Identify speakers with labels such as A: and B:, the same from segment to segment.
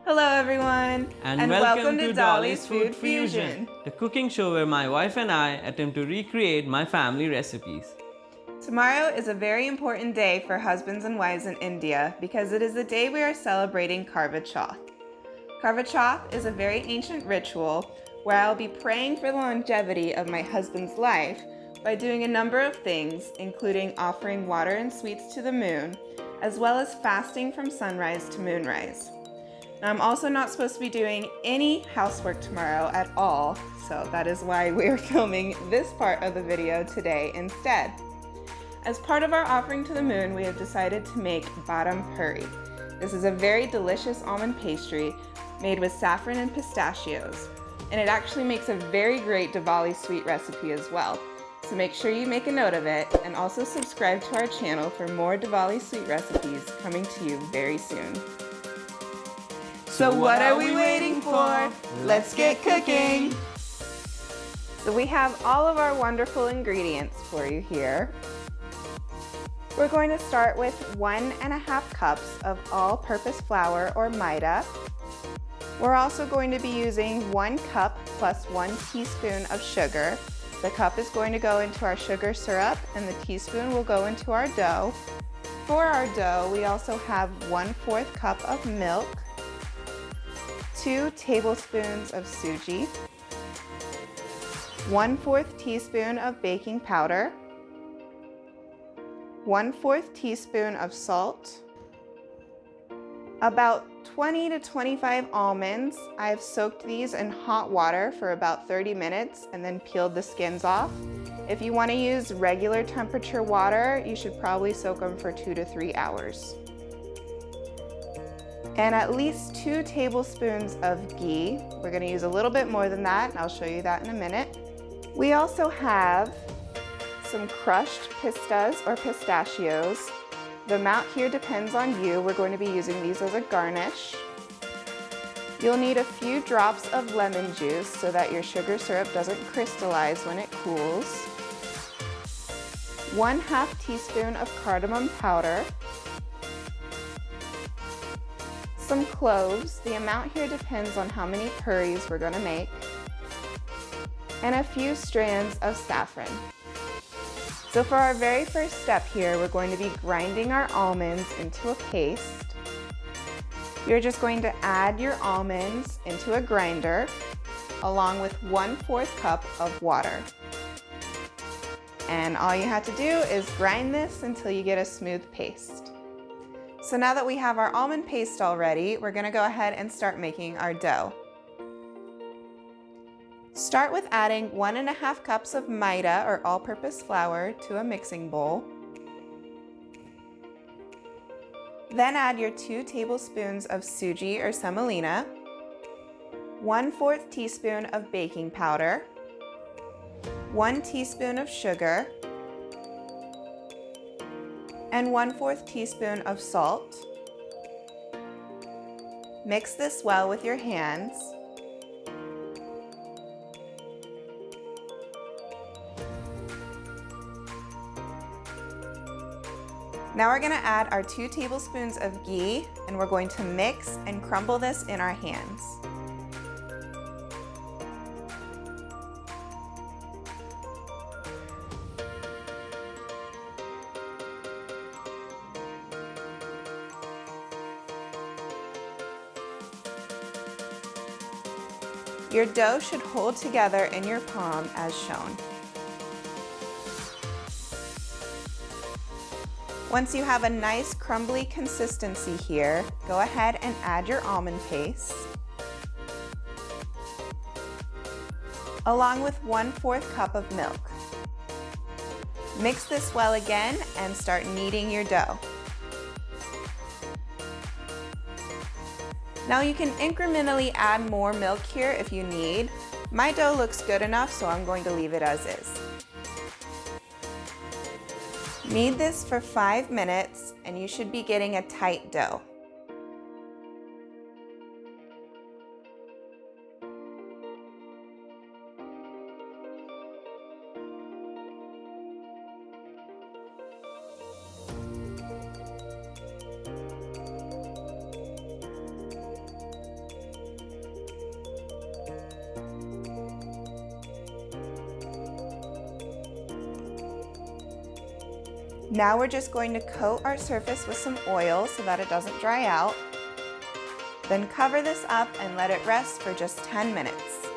A: Hello everyone,
B: And welcome to Dolly's Food Fusion, the cooking show where my wife and I attempt to recreate my family recipes.
A: Tomorrow is a very important day for husbands and wives in India because it is the day we are celebrating Karwa Chauth. Karwa Chauth is a very ancient ritual where I'll be praying for the longevity of my husband's life by doing a number of things, including offering water and sweets to the moon, as well as fasting from sunrise to moonrise. Now, I'm also not supposed to be doing any housework tomorrow at all, so that is why we're filming this part of the video today instead. As part of our offering to the moon, we have decided to make Badam Puri. This is a very delicious almond pastry made with saffron and pistachios, and it actually makes a very great Diwali sweet recipe as well. So make sure you make a note of it and also subscribe to our channel for more Diwali sweet recipes coming to you very soon. So what are we waiting for? Let's get cooking! So we have all of our wonderful ingredients for you here. We're going to start with 1.5 cups of all-purpose flour or maida. We're also going to be using 1 cup plus 1 teaspoon of sugar. The cup is going to go into our sugar syrup and the teaspoon will go into our dough. For our dough, we also have 1/4 cup of milk, 2 tablespoons of suji, 1/4 teaspoon of baking powder, 1/4 teaspoon of salt, about 20 to 25 almonds. I've soaked these in hot water for about 30 minutes and then peeled the skins off. If you want to use regular temperature water, you should probably soak them for 2 to 3 hours. And at least 2 tablespoons of ghee. We're going to use a little bit more than that, and I'll show you that in a minute. We also have some crushed pistas or pistachios. The amount here depends on you. We're going to be using these as a garnish. You'll need a few drops of lemon juice so that your sugar syrup doesn't crystallize when it cools. 1/2 teaspoon of cardamom powder. Some cloves. The amount here depends on how many puris we're going to make. And a few strands of saffron. So for our very first step here, we're going to be grinding our almonds into a paste. You're just going to add your almonds into a grinder along with 1/4 cup of water. And all you have to do is grind this until you get a smooth paste. So now that we have our almond paste all ready, we're going to go ahead and start making our dough. Start with adding 1.5 cups of maida or all-purpose flour to a mixing bowl. Then add your 2 tablespoons of suji or semolina, 1/4 teaspoon of baking powder, 1 teaspoon of sugar, and 1/4 teaspoon of salt. Mix this well with your hands. Now we're going to add our 2 tablespoons of ghee, and we're going to mix and crumble this in our hands. Your dough should hold together in your palm as shown. Once you have a nice crumbly consistency here, go ahead and add your almond paste, along with 1/4 cup of milk. Mix this well again and start kneading your dough. Now you can incrementally add more milk here if you need. My dough looks good enough, so I'm going to leave it as is. Knead this for 5 minutes and you should be getting a tight dough. Now we're just going to coat our surface with some oil so that it doesn't dry out. Then cover this up and let it rest for just 10 minutes.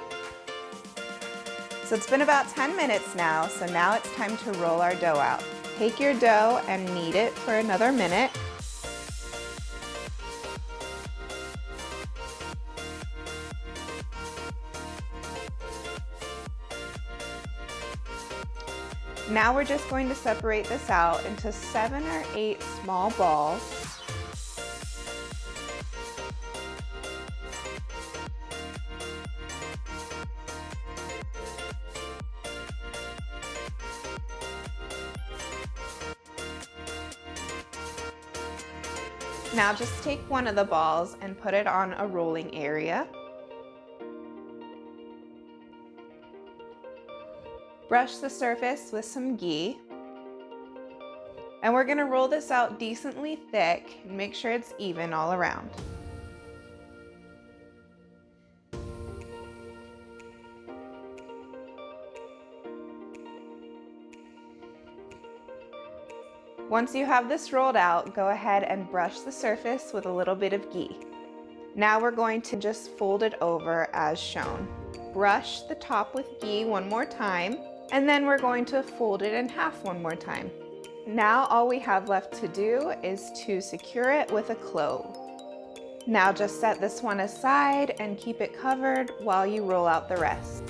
A: So it's been about 10 minutes now, so now it's time to roll our dough out. Take your dough and knead it for another minute. Now we're just going to separate this out into 7 or 8 small balls. Now just take one of the balls and put it on a rolling area. Brush the surface with some ghee. And we're going to roll this out decently thick and make sure it's even all around. Once you have this rolled out, go ahead and brush the surface with a little bit of ghee. Now we're going to just fold it over as shown. Brush the top with ghee one more time, and then we're going to fold it in half one more time. Now all we have left to do is to secure it with a clove. Now just set this one aside and keep it covered while you roll out the rest.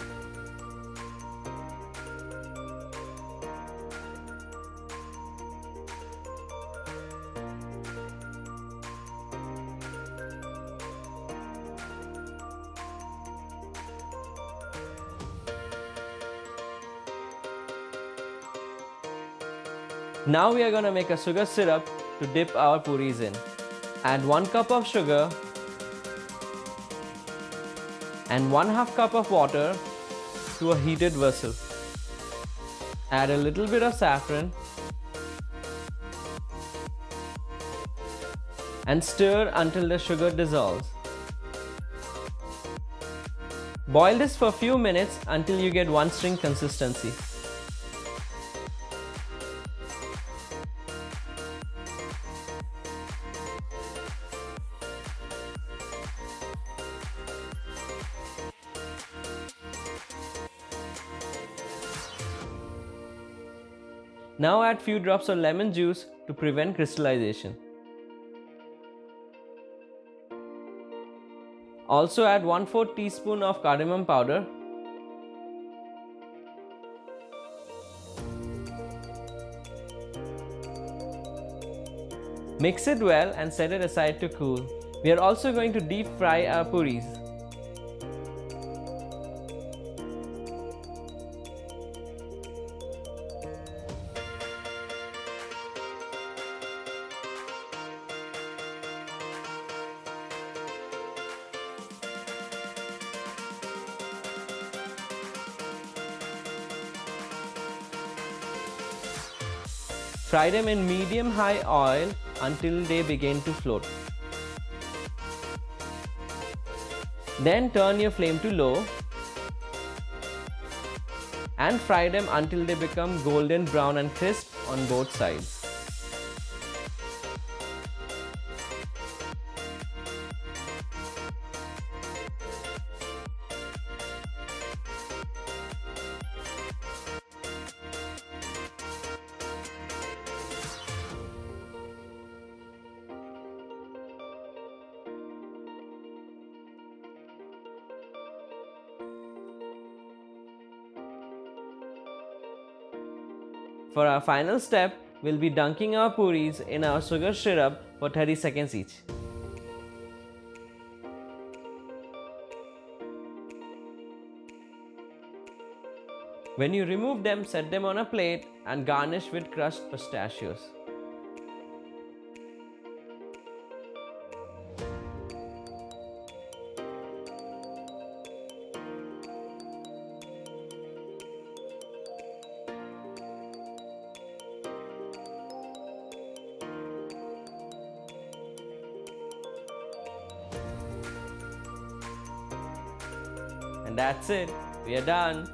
B: Now we are going to make a sugar syrup to dip our puris in. Add 1 cup of sugar and 1/2 cup of water to a heated vessel. Add a little bit of saffron and stir until the sugar dissolves. Boil this for a few minutes until you get one string consistency. Now add few drops of lemon juice to prevent crystallization. Also add 1/4 teaspoon of cardamom powder. Mix it well and set it aside to cool. We are also going to deep fry our puris. Fry them in medium-high oil until they begin to float. Then turn your flame to low and fry them until they become golden brown and crisp on both sides. For our final step, we'll be dunking our puris in our sugar syrup for 30 seconds each. When you remove them, set them on a plate and garnish with crushed pistachios. And that's it. We are done.